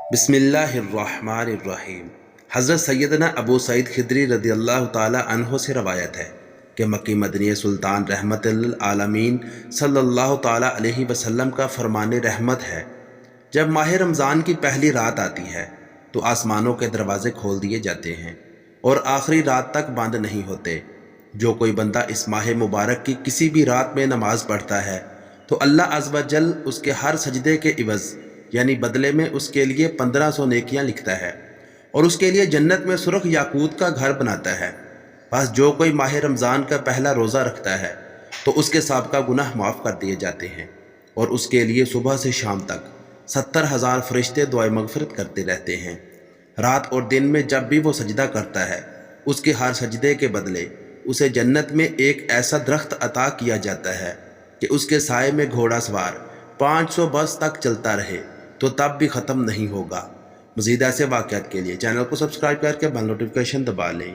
बिस्मिल्लाहिर्रहमानिर्रहीम। हज़रत सैयदना अबू सईद खिदरी रदी अल्लाह ताला अन्हो से रवायत है कि मक्की मदनी सुल्तान रहमतुल आलमीन सल्लल्लाहु ताला अलैहि वसल्लम का फरमान रहमत है, जब माह रमज़ान की पहली रात आती है तो आसमानों के दरवाज़े खोल दिए जाते हैं और आखिरी रात तक बंद नहीं होते। जो कोई बंदा इस माह मुबारक की किसी भी रात में नमाज पढ़ता है तो अल्लाह अज़्ज़ व जल उसके हर सजदे के इवज़ यानी बदले में उसके लिए 1500 नेकियां लिखता है और उसके लिए जन्नत में सुर्ख याकूत का घर बनाता है। बस जो कोई माह रमज़ान का पहला रोज़ा रखता है तो उसके साबका गुनाह माफ़ कर दिए जाते हैं और उसके लिए सुबह से शाम तक 70,000 फरिश्ते दुआए मगफिरत करते रहते हैं। रात और दिन में जब भी वो सजदा करता है उसके हर सजदे के बदले उसे जन्नत में एक ऐसा दरख्त अता किया जाता है कि उसके साए में घोड़ा सवार 500 बरस तक चलता रहे तो तब भी ख़त्म नहीं होगा। मज़ीद ऐसे वाक़यात के लिए चैनल को सब्सक्राइब करके बेल नोटिफिकेशन दबा लें।